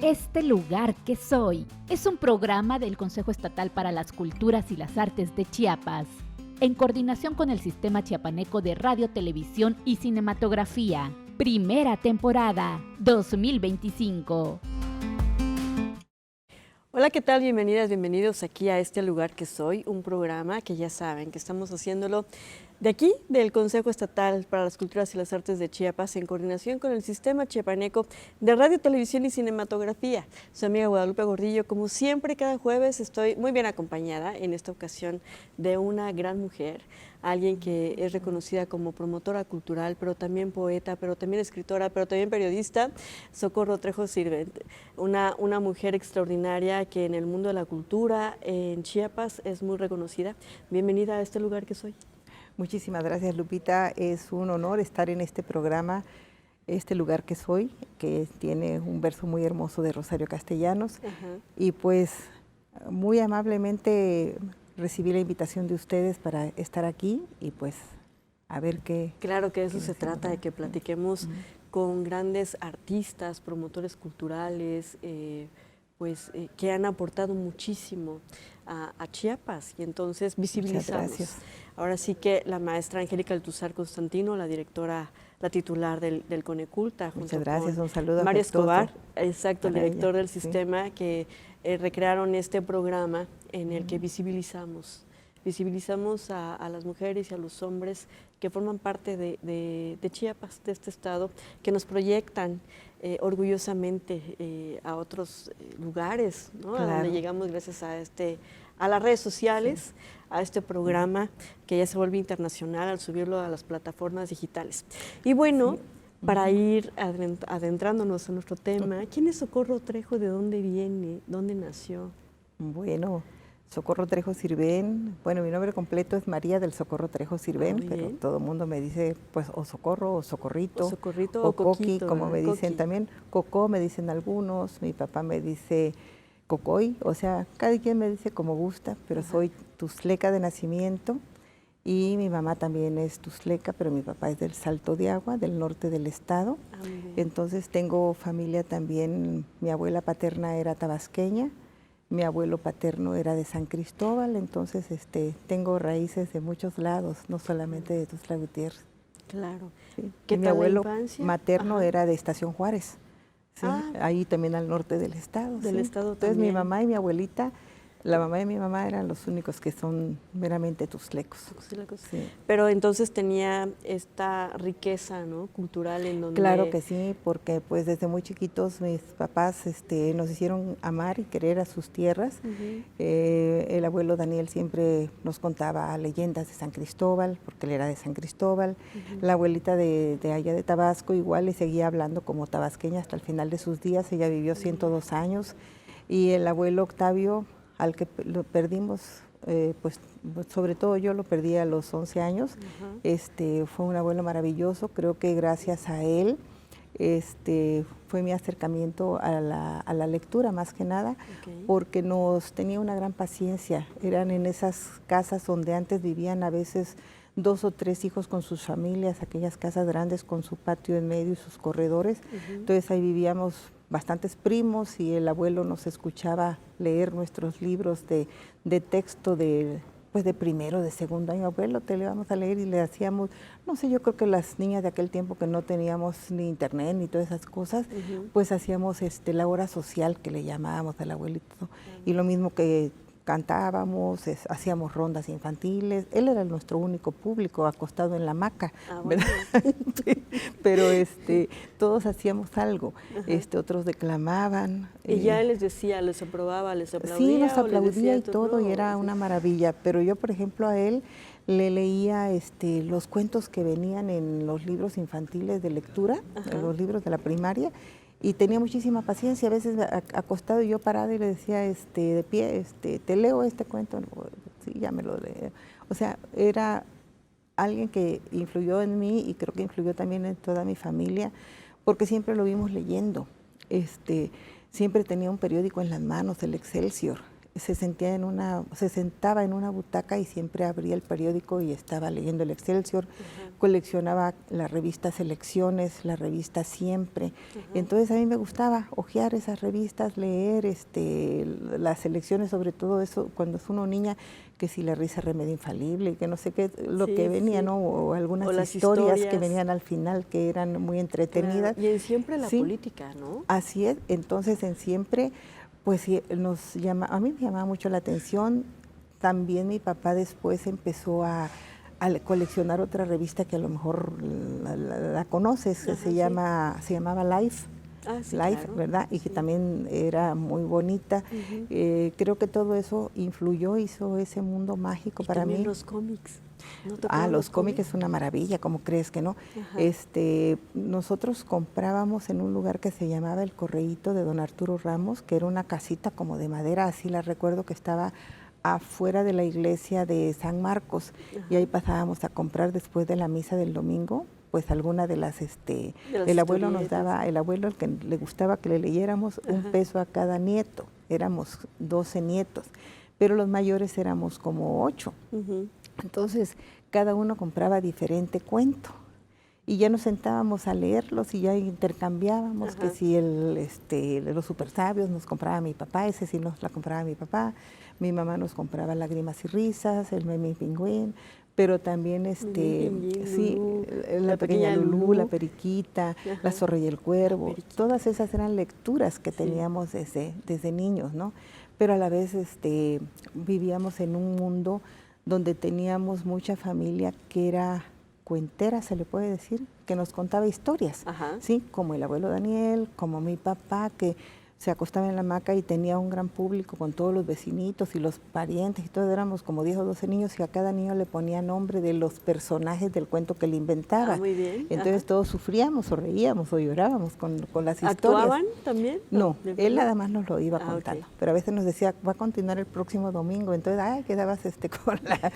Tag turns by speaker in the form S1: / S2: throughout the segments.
S1: Este lugar que soy es un programa del Consejo Estatal para las Culturas y las Artes de Chiapas, en coordinación con el Sistema Chiapaneco de Radio, Televisión y Cinematografía. Primera temporada, 2025.
S2: Hola, ¿qué tal? Bienvenidas, bienvenidos aquí a Este Lugar que Soy, un programa que ya saben que estamos haciéndolo de aquí, del Consejo Estatal para las Culturas y las Artes de Chiapas, en coordinación con el Sistema Chiapaneco de Radio, Televisión y Cinematografía. Su amiga Guadalupe Gordillo, como siempre, cada jueves estoy muy bien acompañada, en esta ocasión de una gran mujer, alguien que es reconocida como promotora cultural, pero también poeta, pero también escritora, pero también periodista, Socorro Trejo Sirvent, una mujer extraordinaria que en el mundo de la cultura, en Chiapas, es muy reconocida. Bienvenida a Este Lugar que Soy.
S3: Muchísimas gracias, Lupita. Es un honor estar en este programa, Este Lugar que Soy, que tiene un verso muy hermoso de Rosario Castellanos. Y pues muy amablemente recibí la invitación de ustedes para estar aquí y pues a ver qué.
S2: Claro que eso se trata, de que platiquemos con grandes artistas, promotores culturales, que han aportado muchísimo a Chiapas, y entonces visibilizamos. Ahora sí que la maestra Angélica Altuzar Constantino, la directora, la titular del Coneculta, junto
S3: un saludo
S2: con Mario Escobar,
S3: exacto,
S2: el director del sistema, que recrearon este programa en el que visibilizamos a las mujeres y a los hombres que forman parte de Chiapas, de este estado, que nos proyectan orgullosamente a otros lugares, ¿no? Claro. A donde llegamos gracias a las redes sociales, a este programa que ya se vuelve internacional al subirlo a las plataformas digitales. Y bueno, para ir adentrándonos en nuestro tema, ¿quién es Socorro Trejo? ¿De dónde viene? ¿Dónde nació?
S3: Bueno, Socorro Trejo Sirvent, bueno, mi nombre completo es María del Socorro Trejo Sirvent, pero todo el mundo me dice, pues, o Socorro, o Socorrito,
S2: o
S3: Coqui, como me dicen también. Cocó me dicen algunos, mi papá me dice Cocoy, o sea, cada quien me dice como gusta, pero soy tuzleca de nacimiento, y mi mamá también es tuzleca, pero mi papá es del Salto de Agua, del norte del estado. Entonces tengo familia también, mi abuela paterna era tabasqueña, mi abuelo paterno era de San Cristóbal, entonces tengo raíces de muchos lados, no solamente de Tuxtla Gutiérrez.
S2: Claro.
S3: Sí.
S2: ¿Qué
S3: mi
S2: tal
S3: abuelo
S2: la infancia?
S3: materno era de Estación Juárez, ¿sí? Ahí también al norte del estado.
S2: Estado
S3: entonces
S2: también.
S3: Mi mamá y mi abuelita, la mamá de mi mamá eran los únicos que son meramente tuxtlecos.
S2: Sí. Pero entonces tenía esta riqueza, ¿no?, cultural en donde...
S3: Claro que sí, porque pues desde muy chiquitos mis papás nos hicieron amar y querer a sus tierras. El abuelo Daniel siempre nos contaba leyendas de San Cristóbal, porque él era de San Cristóbal. La abuelita de allá de Tabasco igual le seguía hablando como tabasqueña hasta el final de sus días. Ella vivió 102 años. Y el abuelo Octavio, al que lo perdimos, pues sobre todo yo lo perdí a los 11 años. Fue un abuelo maravilloso. Creo que gracias a él fue mi acercamiento a la lectura, más que nada, porque nos tenía una gran paciencia. Eran en esas casas donde antes vivían a veces 2 o 3 hijos con sus familias, aquellas casas grandes con su patio en medio y sus corredores. Entonces ahí vivíamos bastantes primos y el abuelo nos escuchaba leer nuestros libros de texto pues de primero, de segundo año. Abuelo, te le vamos a leer, y le hacíamos, no sé, yo creo que las niñas de aquel tiempo que no teníamos ni internet ni todas esas cosas, pues hacíamos la hora social que le llamábamos al abuelito, y lo mismo que cantábamos, hacíamos rondas infantiles. Él era nuestro único público acostado en la hamaca, ¿verdad? Pero todos hacíamos algo. Otros declamaban.
S2: Y ya él les decía, les aprobaba, les aplaudía.
S3: Sí, nos aplaudía y todo, y era una maravilla. Pero yo, por ejemplo, a él le leía los cuentos que venían en los libros infantiles de lectura, en los libros de la primaria, y tenía muchísima paciencia. A veces acostado y yo parada y le decía de pie, te leo este cuento. Sí, ya me lo leo. O sea, era alguien que influyó en mí, y creo que influyó también en toda mi familia, porque siempre lo vimos leyendo. Siempre tenía un periódico en las manos, el Excelsior. se sentaba en una butaca y siempre abría el periódico y estaba leyendo el Excelsior, coleccionaba la revista Selecciones, la revista Siempre. Entonces a mí me gustaba hojear esas revistas, leer las selecciones, sobre todo eso cuando es una niña, que si la risa remedio infalible, que no sé qué, lo que venía, ¿no? O algunas historias que venían al final que eran muy entretenidas.
S2: Claro. Y en Siempre la política, ¿no?
S3: Así es, entonces en Siempre, pues sí, a mí me llamaba mucho la atención. También mi papá después empezó a coleccionar otra revista que a lo mejor la conoces, que se llamaba Life. Life, claro, ¿verdad? Y que también era muy bonita. Creo que todo eso influyó, hizo ese mundo mágico para mí.
S2: Los cómics.
S3: ¿No los cómics es una maravilla, ¿cómo crees que no? Nosotros comprábamos en un lugar que se llamaba El Correíto de don Arturo Ramos, que era una casita como de madera, así la recuerdo, que estaba afuera de la iglesia de San Marcos, y ahí pasábamos a comprar después de la misa del domingo, pues alguna de las, el abuelo nos daba, el abuelo, el que le gustaba que le leyéramos, $1 a cada nieto. Éramos 12 nietos, pero los mayores éramos como 8. Entonces, cada uno compraba diferente cuento. Y ya nos sentábamos a leerlos y ya intercambiábamos, que si los supersabios nos compraba mi papá, ese sí nos la compraba mi papá. Mi mamá nos compraba Lágrimas y Risas, el Memín Pingüín, pero también la pequeña Lulú, la Periquita, la Zorra y el Cuervo. Todas esas eran lecturas que teníamos desde niños, ¿no? Pero a la vez vivíamos en un mundo donde teníamos mucha familia que era cuentera, se le puede decir, que nos contaba historias, ¿sí? Como el abuelo Daniel, como mi papá, que se acostaba en la hamaca y tenía un gran público con todos los vecinitos y los parientes y todos éramos como 10 o 12 niños, y a cada niño le ponía nombre de los personajes del cuento que le inventaba.
S2: Muy bien.
S3: Entonces todos sufríamos o reíamos o llorábamos con las historias.
S2: ¿Actuaban también?
S3: No, él nada más nos lo iba contando, pero a veces nos decía, va a continuar el próximo domingo, entonces, quedabas con la...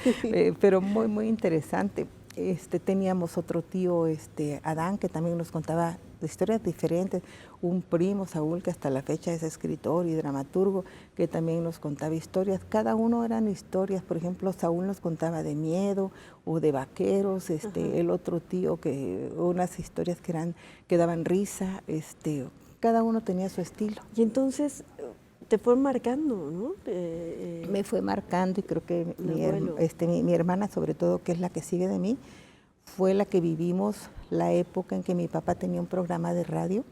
S3: pero muy, muy interesante. Teníamos otro tío, Adán, que también nos contaba historias diferentes, un primo, Saúl, que hasta la fecha es escritor y dramaturgo, que también nos contaba historias. Cada uno eran historias. Por ejemplo, Saúl nos contaba de miedo o de vaqueros, el otro tío, que unas historias que daban risa, cada uno tenía su estilo.
S2: Y entonces te fue marcando, ¿no?
S3: Me fue marcando, y creo que mi hermana, sobre todo, que es la que sigue de mí, fue la que vivimos la época en que mi papá tenía un programa de radio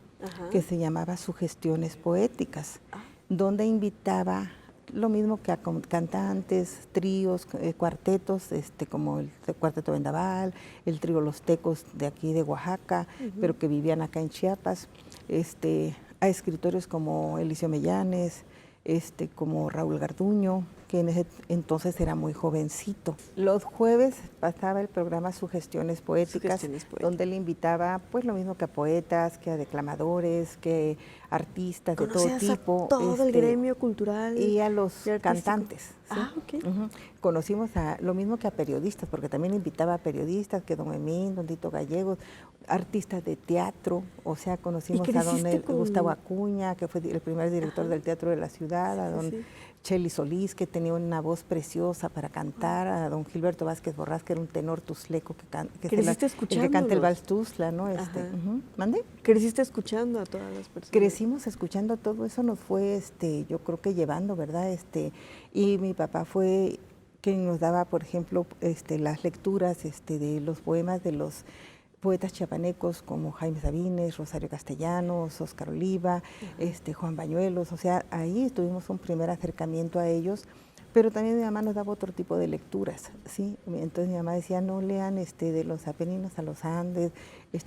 S3: que se llamaba Sugestiones Poéticas, donde invitaba lo mismo que a cantantes, tríos, cuartetos, como el Cuarteto Vendaval, el trío Los Tecos de aquí de Oaxaca, pero que vivían acá en Chiapas, a escritores como Eliseo Mellanes, como Raúl Garduño, que en ese entonces era muy jovencito. Los jueves pasaba el programa Sugestiones Poéticas, donde le invitaba, pues, lo mismo que a poetas, que a declamadores, que artistas de todo tipo.
S2: A todo el gremio cultural.
S3: Y a los cantantes.
S2: ¿Sí?
S3: Conocimos lo mismo que a periodistas, porque también invitaba a periodistas, que don Emín, don Tito Gallegos, artistas de teatro, o sea, conocimos a don Gustavo Acuña, que fue el primer director del Teatro de la Ciudad, a don Chely Solís, que tenía una voz preciosa para cantar, a don Gilberto Vázquez Borrás, que era un tenor tuzleco que canta el vals Tuzla, ¿no? ¿Mande?
S2: ¿Creciste escuchando a todas las personas?
S3: Crecimos escuchando todo eso, nos fue, yo creo que llevando, ¿verdad? Y mi papá fue quien nos daba, por ejemplo, las lecturas de los poemas de los poetas chiapanecos como Jaime Sabines, Rosario Castellanos, Óscar Oliva, Juan Bañuelos. O sea, ahí tuvimos un primer acercamiento a ellos, pero también mi mamá nos daba otro tipo de lecturas, ¿sí? Entonces mi mamá decía, no lean de los Apeninos a los Andes,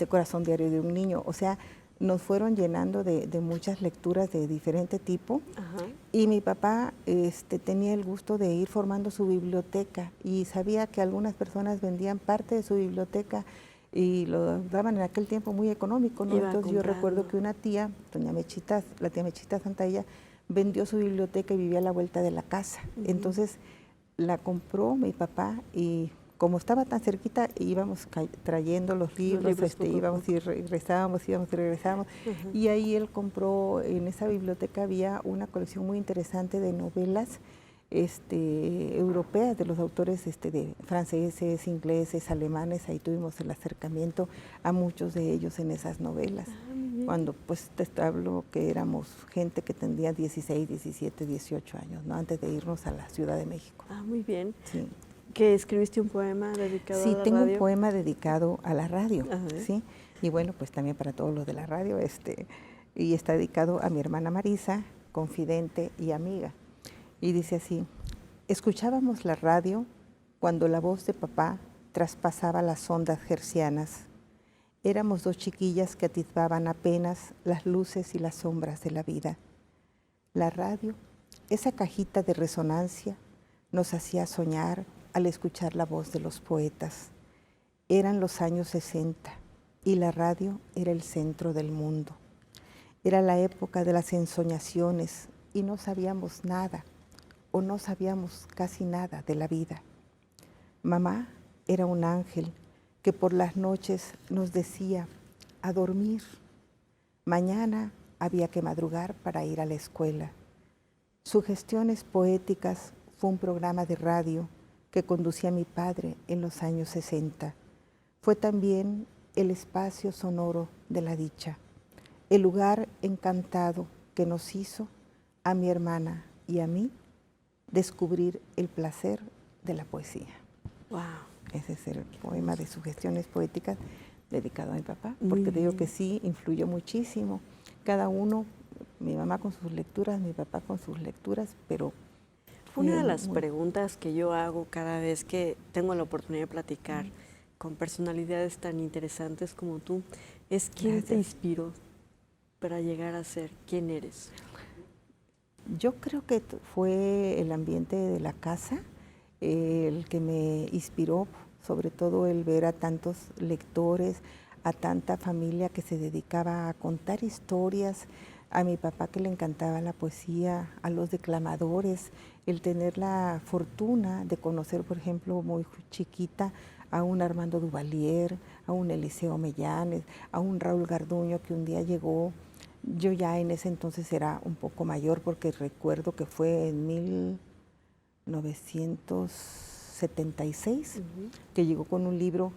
S3: Corazón Diario de un Niño. O sea, nos fueron llenando de muchas lecturas de diferente tipo. Y mi papá tenía el gusto de ir formando su biblioteca, y sabía que algunas personas vendían parte de su biblioteca y lo daban en aquel tiempo muy económico, ¿no? Entonces yo recuerdo que una tía, doña Mechita, la tía Mechita Santalla, vendió su biblioteca y vivía a la vuelta de la casa. Entonces la compró mi papá y como estaba tan cerquita, íbamos trayendo los libros, íbamos y regresábamos, y ahí él compró, en esa biblioteca había una colección muy interesante de novelas europeas, de los autores de franceses, ingleses, alemanes. Ahí tuvimos el acercamiento a muchos de ellos en esas novelas. Cuando pues te hablo que éramos gente que tendría 16, 17, 18 años, ¿no? Antes de irnos a la Ciudad de México.
S2: Ah, muy bien.
S3: Sí.
S2: ¿Que escribiste un poema dedicado a la radio?
S3: Sí, tengo un poema dedicado a la radio,
S2: Ajá.
S3: ¿sí? Y bueno, pues también para todos los de la radio, y está dedicado a mi hermana Marisa, confidente y amiga. Y dice así: escuchábamos la radio cuando la voz de papá traspasaba las ondas hercianas. Éramos dos chiquillas que atisbaban apenas las luces y las sombras de la vida. La radio, esa cajita de resonancia, nos hacía soñar al escuchar la voz de los poetas. Eran los años 60 y la radio era el centro del mundo. Era la época de las ensoñaciones y no sabíamos nada, o no sabíamos casi nada de la vida. Mamá era un ángel que por las noches nos decía: a dormir. Mañana había que madrugar para ir a la escuela. Sugestiones Poéticas fue un programa de radio que conducía mi padre en los años 60. Fue también el espacio sonoro de la dicha, el lugar encantado que nos hizo, a mi hermana y a mí, descubrir el placer de la poesía.
S2: Wow.
S3: Ese es el poema de Sugestiones Poéticas dedicado a mi papá, porque te digo que sí, influyó muchísimo. Cada uno, mi mamá con sus lecturas, mi papá con sus lecturas, pero...
S2: Una de las preguntas que yo hago cada vez que tengo la oportunidad de platicar con personalidades tan interesantes como tú es: ¿quién te inspiró para llegar a ser quien eres?
S3: Yo creo que fue el ambiente de la casa el que me inspiró, sobre todo el ver a tantos lectores, a tanta familia que se dedicaba a contar historias, a mi papá que le encantaba la poesía, a los declamadores, el tener la fortuna de conocer, por ejemplo, muy chiquita, a un Armando Duvalier, a un Eliseo Mellanes, a un Raúl Garduño que un día llegó. Yo ya en ese entonces era un poco mayor, porque recuerdo que fue en 1976 que llegó con un libro.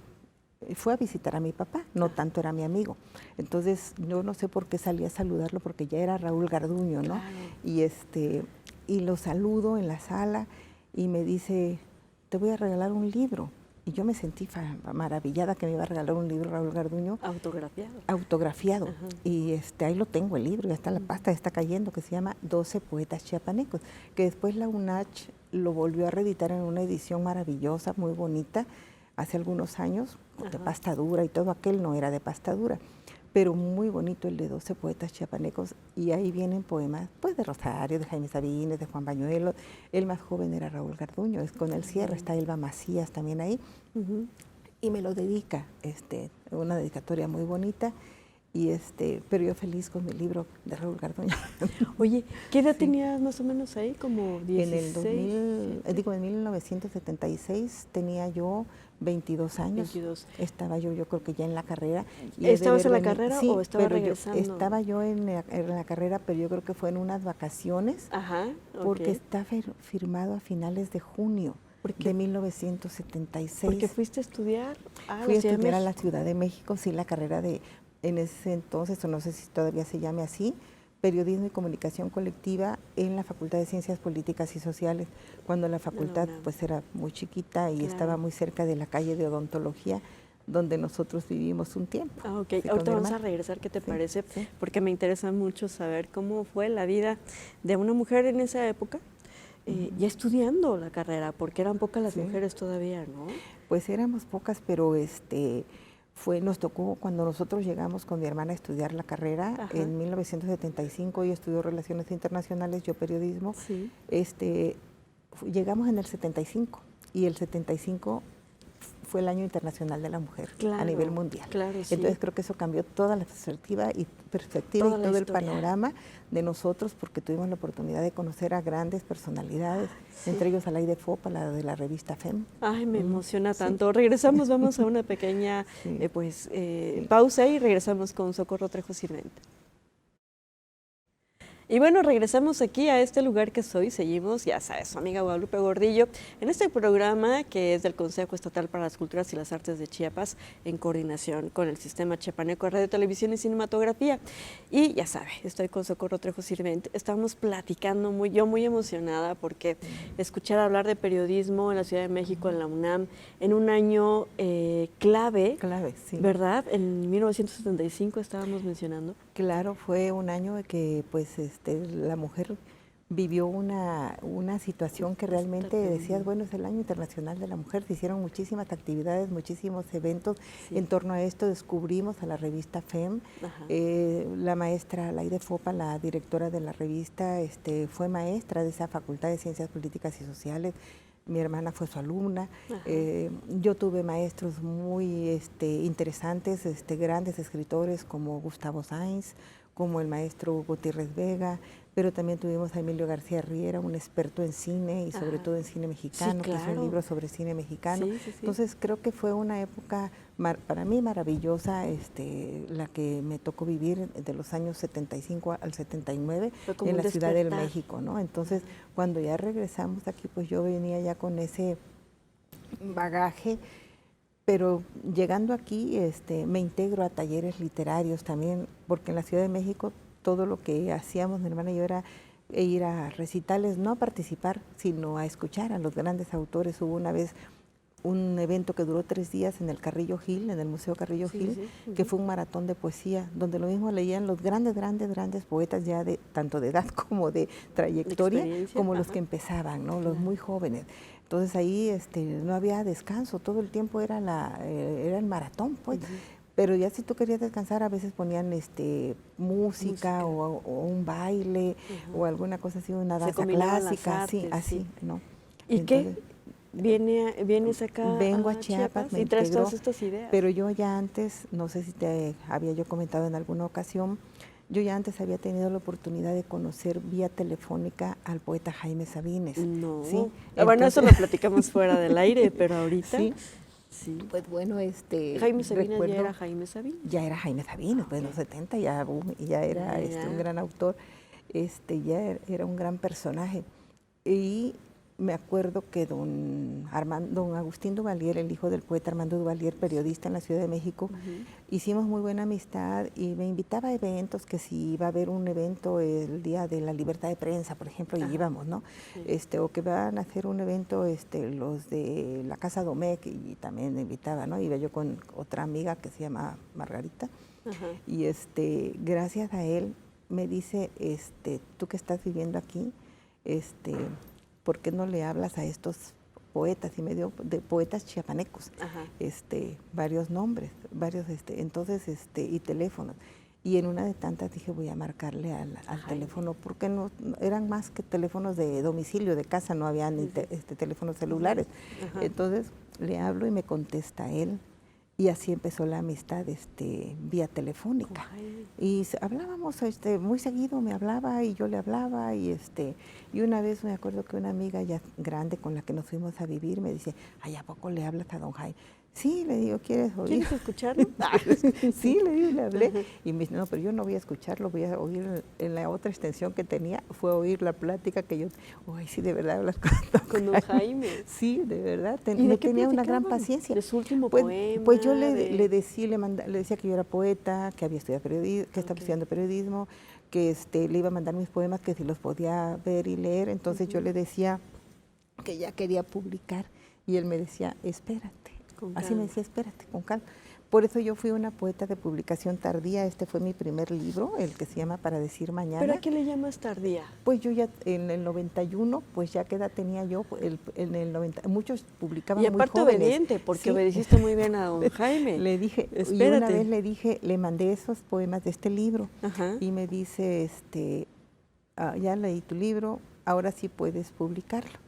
S3: Fue a visitar a mi papá, no tanto era mi amigo. Entonces yo no sé por qué salí a saludarlo, porque ya era Raúl Garduño, ¿no? Claro. Y lo saludo en la sala y me dice: te voy a regalar un libro. Y yo me sentí maravillada que me iba a regalar un libro Raúl Garduño.
S2: Autografiado.
S3: Autografiado. Y ahí lo tengo, el libro, ya está la pasta, está cayendo, que se llama 12 poetas chiapanecos, que después la UNACH lo volvió a reeditar en una edición maravillosa, muy bonita, hace algunos años, de pasta dura, y todo aquel no era de pasta dura, pero muy bonito el de 12 poetas chiapanecos. Y ahí vienen poemas pues de Rosario, de Jaime Sabines, de Juan Bañuelos. El más joven era Raúl Garduño, con el cierre, está Elba Macías también ahí, y me lo dedica, una dedicatoria muy bonita. Pero yo feliz con mi libro de Raúl Garduño.
S2: Oye, ¿qué edad tenías más o menos ahí? Como 16.
S3: En 1976 tenía yo 22 años.
S2: 22.
S3: Estaba yo creo que ya en la carrera.
S2: ¿Estabas en la carrera o estabas regresando?
S3: Estaba yo en la carrera, pero yo creo que fue en unas vacaciones, porque está firmado a finales de junio de 1976.
S2: ¿Porque fuiste a estudiar
S3: Fui a estudiar a la Ciudad de México, sí, la carrera en ese entonces, o no sé si todavía se llame así, Periodismo y Comunicación Colectiva, en la Facultad de Ciencias Políticas y Sociales, cuando la facultad pues era muy chiquita y estaba muy cerca de la calle de Odontología, donde nosotros vivimos un tiempo.
S2: Sí, ahorita vamos a regresar, ¿qué te parece? Sí. Porque me interesa mucho saber cómo fue la vida de una mujer en esa época, ya estudiando la carrera, porque eran pocas las mujeres todavía, ¿no?
S3: Pues éramos pocas, pero nos tocó cuando nosotros llegamos con mi hermana a estudiar la carrera en 1975. Ella estudió Relaciones Internacionales, yo Periodismo. Llegamos en el 75 y el 75 fue el Año Internacional de la Mujer
S2: Claro,
S3: a nivel mundial.
S2: claro, sí.
S3: Entonces creo que eso cambió toda la perspectiva y
S2: Toda la
S3: todo el
S2: historia.
S3: panorama de nosotros, porque tuvimos la oportunidad de conocer a grandes personalidades,
S2: Sí.
S3: entre ellos a Laide Fopa, la de la revista FEM.
S2: Ay, me emociona
S3: Sí.
S2: tanto. Regresamos, vamos a una pequeña
S3: Sí.
S2: pausa y regresamos con Socorro Trejo Sirvente. Y bueno, regresamos aquí a este lugar que soy, seguimos, ya sabes, su amiga Guadalupe Gordillo, en este programa que es del Consejo Estatal para las Culturas y las Artes de Chiapas, en coordinación con el Sistema Chiapaneco de Radio, Televisión y Cinematografía. Y ya sabe, estoy con Socorro Trejo Sirvente, estamos platicando, yo muy emocionada porque escuchar hablar de periodismo en la Ciudad de México, en la UNAM, en un año clave,
S3: Sí.
S2: ¿verdad? En 1975 estábamos mencionando.
S3: Claro, fue un año que pues la mujer vivió una situación que realmente decías, bueno, es el Año Internacional de la Mujer, se hicieron muchísimas actividades, muchísimos eventos en torno a esto, descubrimos a la revista FEM, la maestra Laide Fopa, la directora de la revista, fue maestra de esa Facultad de Ciencias Políticas y Sociales. Mi hermana fue su alumna. Yo tuve maestros muy interesantes, grandes escritores como Gustavo Sainz, como el maestro Gutiérrez Vega, pero también tuvimos a Emilio García Riera, un experto en cine y sobre todo en cine mexicano, que es un libro sobre cine mexicano. Entonces creo que fue una época para mí maravillosa, la que me tocó vivir de los años 75 al 79 en la Ciudad del México, ¿no? Entonces cuando ya regresamos aquí, pues yo venía ya con ese bagaje. Pero llegando aquí me integro a talleres literarios también, porque en la Ciudad de México todo lo que hacíamos, mi hermana y yo, era ir a recitales, no a participar, sino a escuchar a los grandes autores. Hubo una vez un evento que duró 3 días en el Carrillo Gil, en el Museo Carrillo Gil, que fue un maratón de poesía, donde lo mismo leían los grandes poetas ya tanto de edad como de trayectoria, como los que empezaban, ¿no? Los muy jóvenes. Entonces ahí no había descanso, todo el tiempo era el maratón, pues. Pero ya si tú querías descansar, a veces ponían música. O un baile o alguna cosa así, una danza clásica, así, ¿no?
S2: ¿Y entonces, qué? ¿Vienes acá
S3: vengo a Chiapas
S2: y traes todas estas ideas?
S3: Pero yo ya antes, no sé si te había yo comentado en alguna ocasión, yo ya antes había tenido la oportunidad de conocer vía telefónica al poeta Jaime Sabines.
S2: No.
S3: ¿Sí?
S2: Bueno, eso lo platicamos fuera del aire, pero ahorita...
S3: Sí. Pues bueno,
S2: Jaime Sabines ya era Jaime Sabines.
S3: Ya era Jaime Sabines, pues en los 70 ya era un gran autor, ya era un gran personaje. Y me acuerdo que don Agustín Duvalier, el hijo del poeta Armando Duvalier, periodista en la Ciudad de México, hicimos muy buena amistad y me invitaba a eventos, que si iba a haber un evento el Día de la Libertad de Prensa, por ejemplo, y íbamos, ¿no? O que van a hacer un evento los de la Casa Domecq, y también me invitaba, ¿no? Iba yo con otra amiga que se llama Margarita, y gracias a él me dice, tú que estás viviendo aquí, ¿por qué no le hablas a estos poetas? Y me dio de poetas chiapanecos, varios nombres, entonces, y teléfonos. Y en una de tantas dije, voy a marcarle al teléfono, porque no eran más que teléfonos de domicilio, de casa, no había ni teléfonos celulares. Entonces le hablo y me contesta él. Y así empezó la amistad vía telefónica. Y hablábamos muy seguido, me hablaba y yo le hablaba. Y una vez me acuerdo que una amiga ya grande con la que nos fuimos a vivir me dice, ay, ¿a poco le hablas a don Jaime? Sí, le digo, ¿quieres oír?
S2: ¿Quieres escucharlo?
S3: Sí, le digo, le hablé. Y me dice, no, pero yo no voy a escucharlo, voy a oír en la otra extensión que tenía, fue oír la plática que yo, ay, sí, de verdad hablas
S2: con don Jaime.
S3: Sí, de verdad, tenía una gran paciencia.
S2: ¿De su último poema?
S3: Pues yo le decía que yo era poeta, que había estudiado periodismo, que estaba estudiando periodismo, que le iba a mandar mis poemas, que si los podía ver y leer. Entonces yo le decía que ya quería publicar y él me decía, espérate. Así me decía, espérate, con calma. Por eso yo fui una poeta de publicación tardía. Este fue mi primer libro, el que se llama Para decir mañana.
S2: ¿Pero a qué le llamas tardía?
S3: Pues yo ya en el 91, pues ya qué edad tenía yo, en el 90, muchos publicaban muy jóvenes.
S2: Y aparte obediente, porque obedeciste muy bien a don Jaime.
S3: Le dije,
S2: espérate.
S3: Y una vez le mandé esos poemas de este libro, y me dice, ya leí tu libro, ahora sí puedes publicarlo.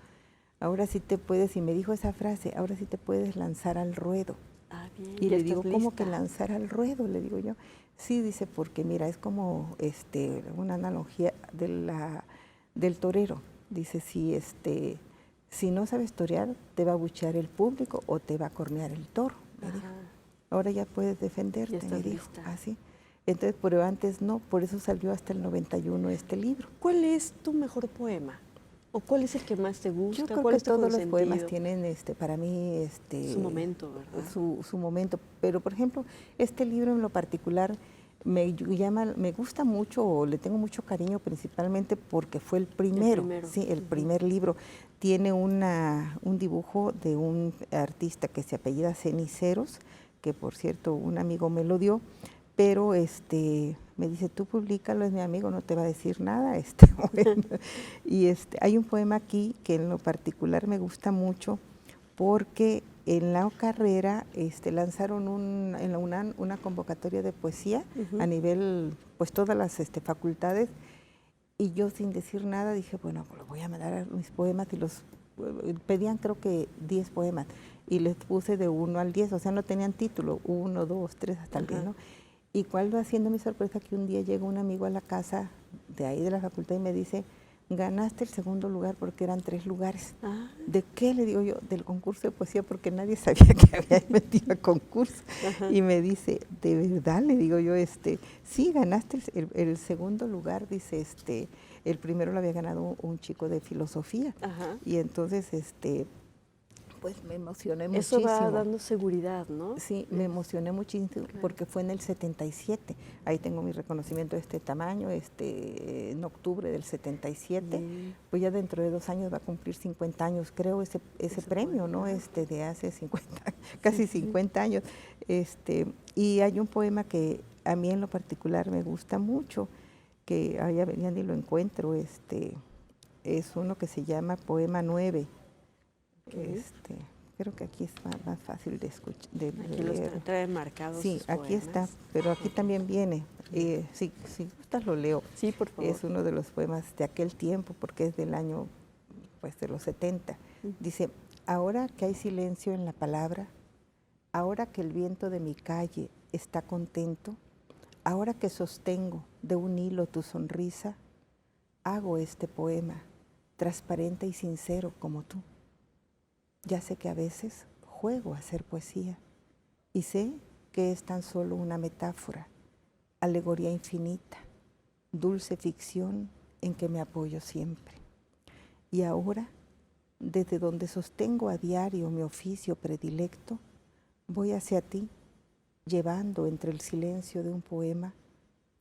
S3: ahora sí te puedes, y me dijo esa frase, ahora sí te puedes lanzar al ruedo.
S2: Ah, bien.
S3: Y
S2: ¿Ya
S3: le digo,
S2: estás
S3: ¿cómo
S2: lista?
S3: que lanzar al ruedo? Le digo yo. Sí, dice, porque mira, es como una analogía del torero. Dice, si no sabes torear, te va a abuchear el público o te va a cornear el toro, me dijo.
S2: Ajá.
S3: Ahora ya puedes
S2: Ya
S3: defenderte,
S2: estás
S3: me dijo.
S2: lista.
S3: Así. Entonces, pero antes no, por eso salió hasta el 91 este libro.
S2: ¿Cuál es tu mejor poema? ¿O cuál es el que más te gusta?
S3: Yo creo
S2: ¿Cuál
S3: que
S2: es tu
S3: todos los poemas
S2: consentido?
S3: tienen para mí
S2: Su momento, ¿verdad?
S3: su momento, pero por ejemplo, este libro en lo particular me gusta mucho, o le tengo mucho cariño principalmente porque fue el primero, sí, el primer libro. Tiene un dibujo de un artista que se apellida Ceniceros, que por cierto un amigo me lo dio, pero me dice, tú públicalo, es mi amigo, no te va a decir nada. Bueno, y hay un poema aquí que en lo particular me gusta mucho porque en la carrera lanzaron en la UNAM una convocatoria de poesía a nivel, pues todas las facultades, y yo sin decir nada dije, bueno, pues voy a mandar mis poemas, y los pedían creo que 10 poemas, y les puse de 1 al 10, o sea, no tenían título, 1, 2, 3, hasta el 10, ¿no? Y cuál va siendo mi sorpresa que un día llega un amigo a la casa de ahí de la facultad y me dice, ganaste el segundo lugar porque eran 3 lugares.
S2: Ah.
S3: ¿De qué? Le digo yo, del concurso de poesía, porque nadie sabía que había metido a concurso.
S2: Ajá.
S3: Y me dice, ¿de verdad? Le digo yo, sí, ganaste el segundo lugar, dice, el primero lo había ganado un chico de filosofía.
S2: Ajá.
S3: Y entonces, pues me emocioné
S2: Eso
S3: muchísimo.
S2: va dando seguridad, ¿no?
S3: Sí, me emocioné muchísimo, claro, porque fue en el 77. Ahí tengo mi reconocimiento de este tamaño, en octubre del 77. Pues ya dentro de 2 años va a cumplir 50 años, creo, ese premio, ¿no? De hace 50, casi 50 años. Y hay un poema que a mí en lo particular me gusta mucho, que ya ni lo encuentro, es uno que se llama Poema 9. Creo que aquí es más fácil de escuchar.
S2: Aquí los trae marcados.
S3: Sí, aquí está, pero aquí también viene. Si gustas lo leo.
S2: Sí, por favor.
S3: Es uno de los poemas de aquel tiempo, porque es del año, pues, de los 70. Dice, ahora que hay silencio en la palabra, ahora que el viento de mi calle está contento, ahora que sostengo de un hilo tu sonrisa, hago este poema, transparente y sincero como tú. Ya sé que a veces juego a hacer poesía y sé que es tan solo una metáfora, alegoría infinita, dulce ficción en que me apoyo siempre. Y ahora, desde donde sostengo a diario mi oficio predilecto, voy hacia ti, llevando entre el silencio de un poema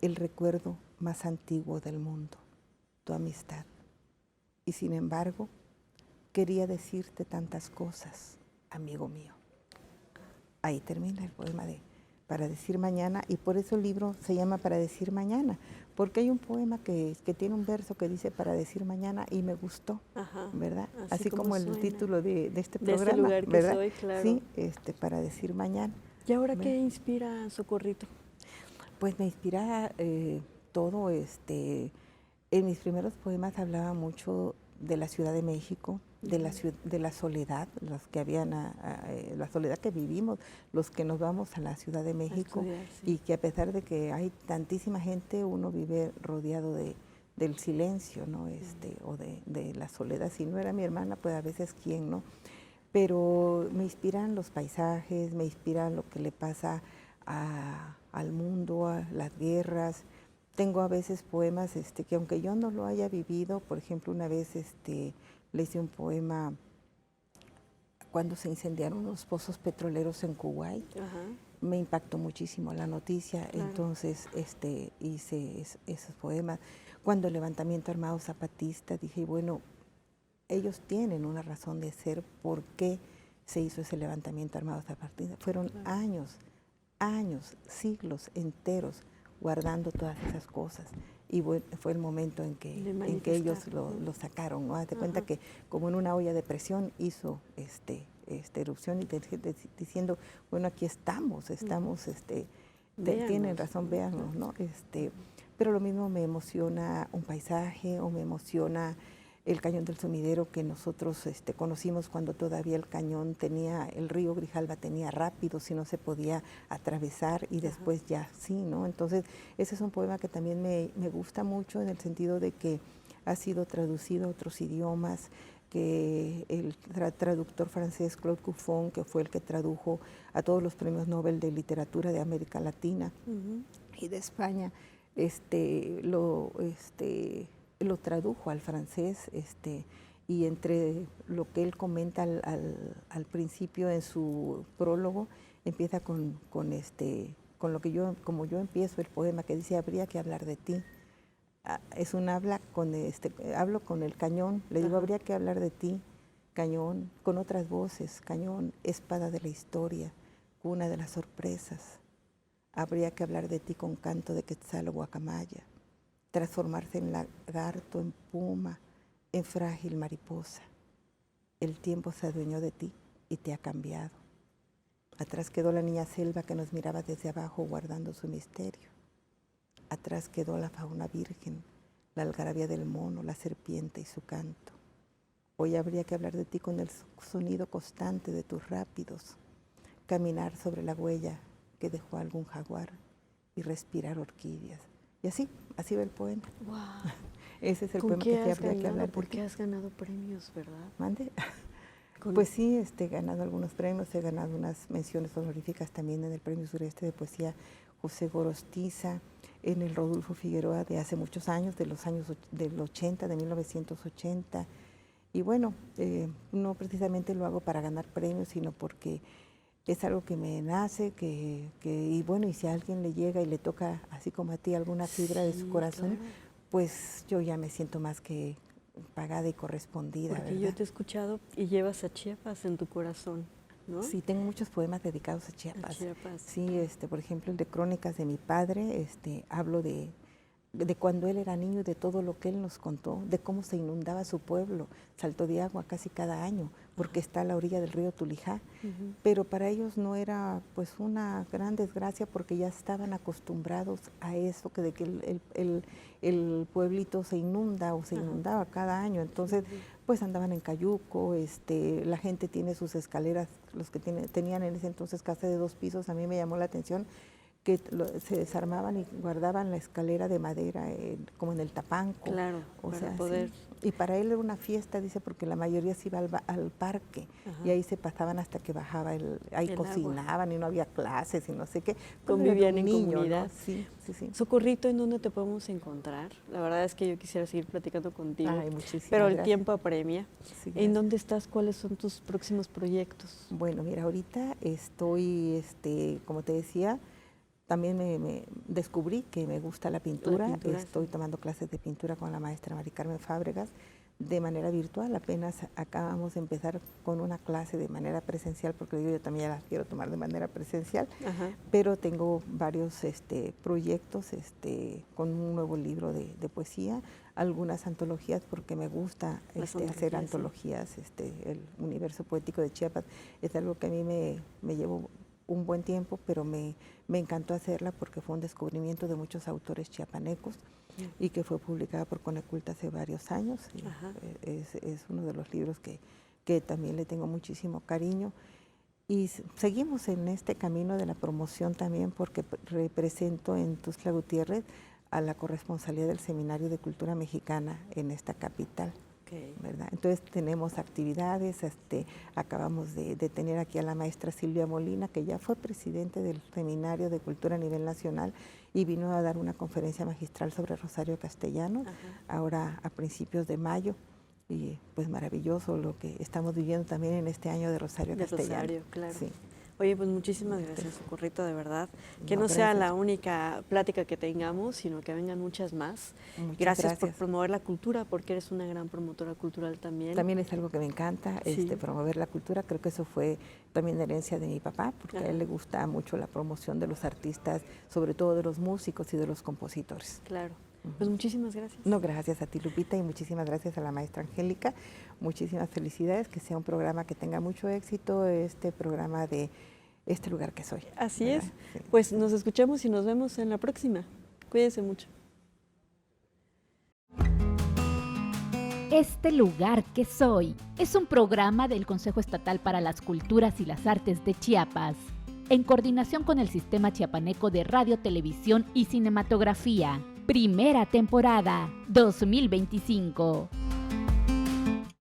S3: el recuerdo más antiguo del mundo, tu amistad. Y sin embargo, quería decirte tantas cosas, amigo mío. Ahí termina el poema de Para decir mañana, y por eso el libro se llama Para decir mañana, porque hay un poema que tiene un verso que dice Para decir mañana y me gustó, ¿verdad? Así como el título de este programa,
S2: de este lugar que
S3: ¿verdad?
S2: soy, claro.
S3: Sí, Para decir mañana.
S2: ¿Y ahora qué inspira Socorrito?
S3: Pues me inspira todo, en mis primeros poemas hablaba mucho de la Ciudad de México, de la soledad, los que habían, la soledad que vivimos, los que nos vamos a la Ciudad de México, y que a pesar de que hay tantísima gente, uno vive rodeado del silencio, ¿no? O de la soledad. Si no era mi hermana, pues a veces quién, ¿no? Pero me inspiran los paisajes, me inspiran lo que le pasa al mundo, a las guerras. Tengo a veces poemas que aunque yo no lo haya vivido, por ejemplo, una vez le hice un poema cuando se incendiaron los pozos petroleros en Kuwait. Me impactó muchísimo la noticia, claro. Entonces hice esos poemas. Cuando el levantamiento armado zapatista, dije, bueno, ellos tienen una razón de ser por qué se hizo ese levantamiento armado zapatista. Fueron claro. años, siglos enteros guardando todas esas cosas. Y bueno, fue el momento en que ellos lo sacaron, ¿no? Hazte cuenta que como en una olla de presión hizo erupción y diciendo, bueno, aquí estamos, tienen razón, véanos, ¿no? Pero lo mismo me emociona un paisaje o me emociona el Cañón del Sumidero que nosotros conocimos cuando todavía el río Grijalva tenía rápidos y no se podía atravesar y después ya sí, ¿no? Entonces ese es un poema que también me gusta mucho en el sentido de que ha sido traducido a otros idiomas, que el traductor francés Claude Cuffon, que fue el que tradujo a todos los premios Nobel de literatura de América Latina y de España, lo tradujo al francés, y entre lo que él comenta al principio en su prólogo, empieza con lo que como yo empiezo el poema, que dice: habría que hablar de ti. Es un hablo con el cañón, le digo: habría que hablar de ti, cañón, con otras voces, cañón, espada de la historia, cuna de las sorpresas. Habría que hablar de ti con canto de quetzal o guacamaya, transformarse en lagarto, en puma, en frágil mariposa. El tiempo se adueñó de ti y te ha cambiado. Atrás quedó la niña selva que nos miraba desde abajo guardando su misterio. Atrás quedó la fauna virgen, la algarabía del mono, la serpiente y su canto. Hoy habría que hablar de ti con el sonido constante de tus rápidos, caminar sobre la huella que dejó algún jaguar y respirar orquídeas. Y así va el poema.
S2: Wow.
S3: Ese es el poema que habría que hablar.
S2: Porque has ganado premios, ¿verdad?
S3: ¿Mande? Pues sí, he ganado algunos premios, he ganado unas menciones honoríficas también en el Premio Sureste de Poesía José Gorostiza, en el Rodolfo Figueroa de hace muchos años, del 80, de 1980. Y bueno, no precisamente lo hago para ganar premios, sino porque es algo que me nace, y bueno, y si a alguien le llega y le toca, así como a ti, alguna fibra de su corazón, claro, pues yo ya me siento más que pagada y correspondida.
S2: Porque
S3: ¿verdad?
S2: yo te he escuchado y llevas a Chiapas en tu corazón, ¿no?
S3: Sí, tengo muchos poemas dedicados a Chiapas. Sí, por ejemplo, el de Crónicas de mi padre, hablo de cuando él era niño y de todo lo que él nos contó, de cómo se inundaba su pueblo, Salto de Agua casi cada año, porque está a la orilla del río Tulijá, pero para ellos no era pues una gran desgracia porque ya estaban acostumbrados a eso, de que el pueblito se inunda o se inundaba cada año, entonces pues andaban en cayuco, la gente tiene sus escaleras, los que tenían en ese entonces casa de 2 pisos, a mí me llamó la atención que se desarmaban y guardaban la escalera de madera como en el tapanco.
S2: Claro, para poder...
S3: Sí. Y para él era una fiesta, dice, porque la mayoría se iba al parque y ahí se pasaban hasta que bajaba ahí cocinaban agua. Y no había clases y no sé qué.
S2: Convivían en comunidad.
S3: ¿no? Sí.
S2: Socorrito, ¿en dónde te podemos encontrar? La verdad es que yo quisiera seguir platicando contigo, pero el tiempo apremia. Sí, ¿en dónde estás? ¿Cuáles son tus próximos proyectos?
S3: Bueno, mira, ahorita estoy, como te decía, también me descubrí que me gusta la pintura. Estoy tomando clases de pintura con la maestra Mari Carmen Fábregas de manera virtual. Apenas acabamos de empezar con una clase de manera presencial, porque yo también ya las quiero tomar de manera presencial, pero tengo varios proyectos con un nuevo libro de poesía, algunas antologías, porque me gusta hacer antologías. El universo poético de Chiapas es algo que a mí me llevó un buen tiempo, pero me encantó hacerla porque fue un descubrimiento de muchos autores chiapanecos y que fue publicada por Coneculta hace varios años. Es uno de los libros que también le tengo muchísimo cariño. Y seguimos en este camino de la promoción también, porque represento en Tuxtla Gutiérrez a la corresponsalía del Seminario de Cultura Mexicana en esta capital. ¿Verdad? Entonces tenemos actividades, acabamos de tener aquí a la maestra Silvia Molina, que ya fue presidente del Seminario de Cultura a nivel nacional y vino a dar una conferencia magistral sobre Rosario Castellano, ahora a principios de mayo, y pues maravilloso lo que estamos viviendo también en este año de Rosario Castellano.
S2: Rosario, claro.
S3: Sí.
S2: Oye, pues muchísimas gracias, Socorrito, de verdad. Que no sea la única plática que tengamos, sino que vengan muchas más. Gracias por promover la cultura, porque eres una gran promotora cultural también.
S3: También es algo que me encanta, promover la cultura. Creo que eso fue también herencia de mi papá, porque a él le gusta mucho la promoción de los artistas, sobre todo de los músicos y de los compositores.
S2: Claro. Pues muchísimas gracias.
S3: No, gracias a ti, Lupita, y muchísimas gracias a la maestra Angélica. Muchísimas felicidades, que sea un programa que tenga mucho éxito, programa de Este Lugar que Soy.
S2: Así es. Sí. Pues nos escuchamos y nos vemos en la próxima. Cuídense mucho.
S1: Este lugar que soy es un programa del Consejo Estatal para las Culturas y las Artes de Chiapas, en coordinación con el Sistema Chiapaneco de Radio, Televisión y Cinematografía. Primera temporada, 2025.